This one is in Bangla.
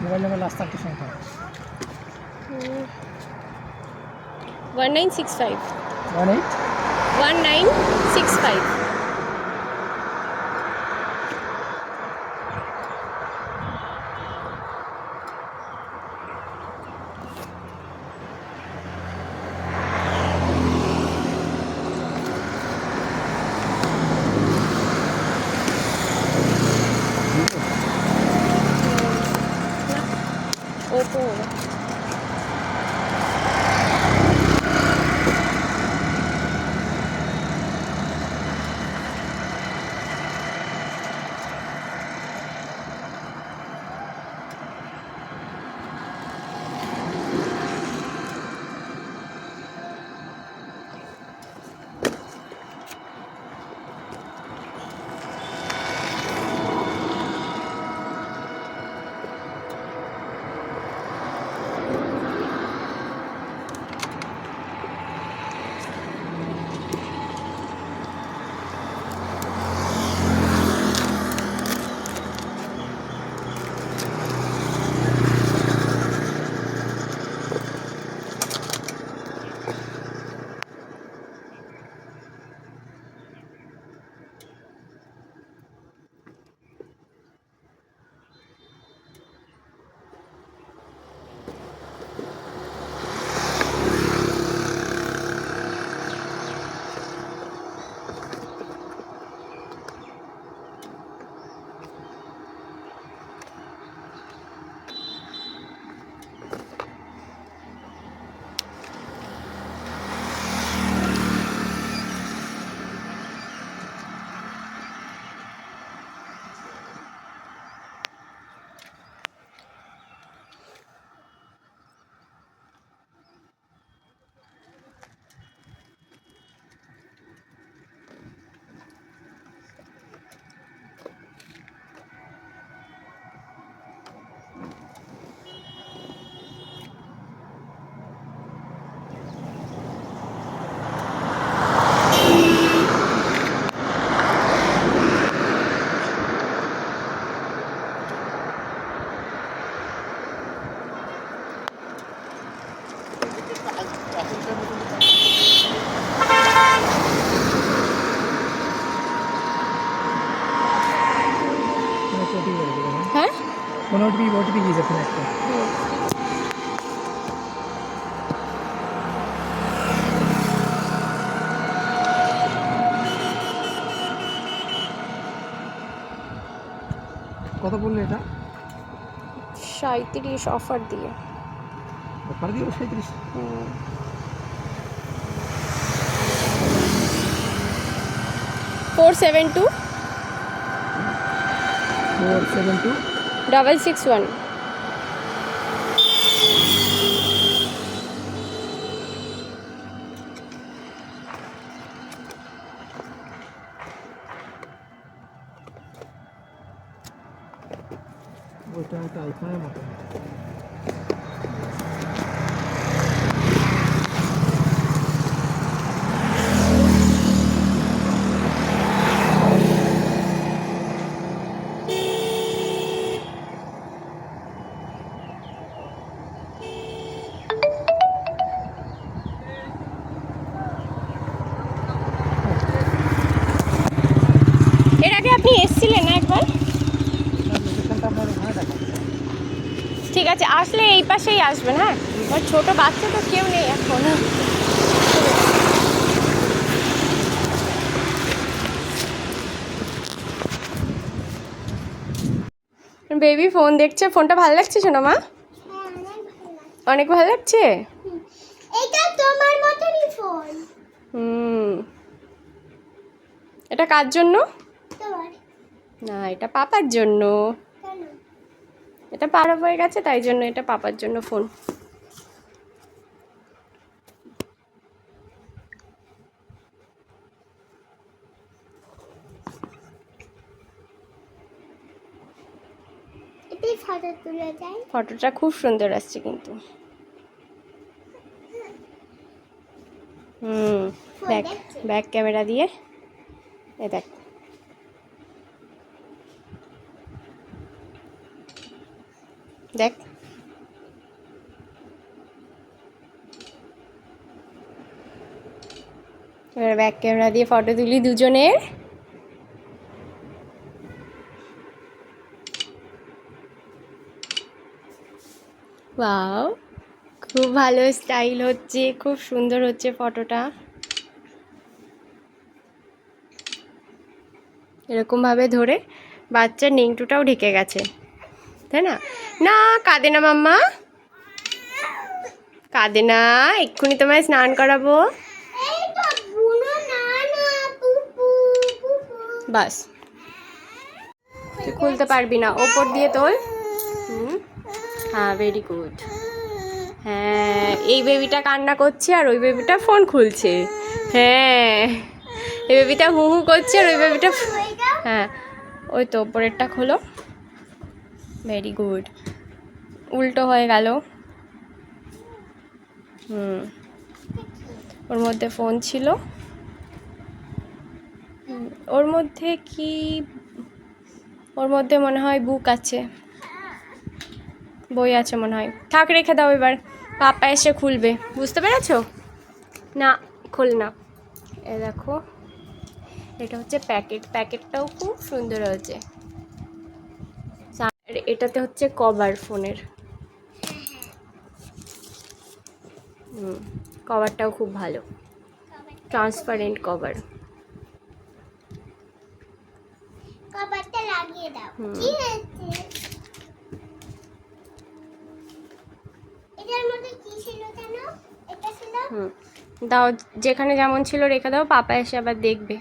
মোবাইল নাম্বার লাস্ট চারটি সংখ্যা 1965 18 1965 ओप्पो होगा। হ্যাঁ কোন ওটিপি গিয়েছে ফোনে একটা কত বললে এটা 37 অফার দিয়ে অফার দিও 37 472 472 661 ওইটা একটা আইফোনের মতো এর আগে আপনি এসেছিলেন না একবার? লোকেশনটা আপনার ওখানে দেখাচ্ছে ঠিক আছে, আসলে এই পাশেই আসবেন। হ্যাঁ, আর ছোট বাচ্চা তো কেউ নেই এখন। বেবি ফোন দেখছে। ফোনটা ভালো লাগছে শোনো মা? অনেক ভালো লাগছে। এটা তোমার মতনই ফোন। এটা কার জন্য? তোমার না, এটা পাপার জন্য। কেন? এটা পাড়া হয়ে গেছে, তাই জন্য এটা পাপার জন্য ফোন। এটাই ফটো তুলে যায়। ফটোটা খুব সুন্দর আসছে কিন্তু। ব্যাক ক্যামেরা দিয়ে এই দেখ। দেখ। এবার ব্যাক ক্যামেরা দিয়ে ফটো তুলি দুজনের। ওয়াও, খুব ভালো স্টাইল হচ্ছে, খুব সুন্দর হচ্ছে ফটোটা। এরকমভাবে ধরে বাচ্চার নেংটুটাও ঢেকে গেছে, তাই না? না কাঁদে না মাম্মা, কাঁদে না, এক্ষুনি তোমায় স্নান করাবো। এই তো বুনো না না পুপু পুপু। বাস, তুই খুলতে পারবি না, ওপর দিয়ে তোল। হ্যাঁ, ভেরি গুড। হ্যাঁ, এই বেবিটা কান্না করছে আর ওই বেবিটা ফোন খুলছে। হ্যাঁ, এই বেবিটা হু হু করছে আর ওই বেবিটা, হ্যাঁ ওই তো ওপরেরটা খোলো। ভেরি গুড, উল্টো হয়ে গেল। ওর মধ্যে ফোন ছিল। ওর মধ্যে কি, ওর মধ্যে মনে হয় বুক আছে, বই আছে মনে হয়। থাক, রেখে দাও, এবার পাপা এসে খুলবে, বুঝতে পেরেছো? না খোল না। এ দেখো, এটা হচ্ছে প্যাকেট, প্যাকেটটাও খুব সুন্দর হয়েছে। আর এটাতে হচ্ছে কভার ফোনের। কভারটাও খুব ভালো, ট্রান্সপারেন্ট কভার। কভারটা লাগিয়ে দাও। কি হয়েছে? এটার মধ্যে কি ছিল জানো? এটা ছিল। দাও, যেখানে যেমন ছিল রেখে দাও, পাপা এসে আবার দেখবে।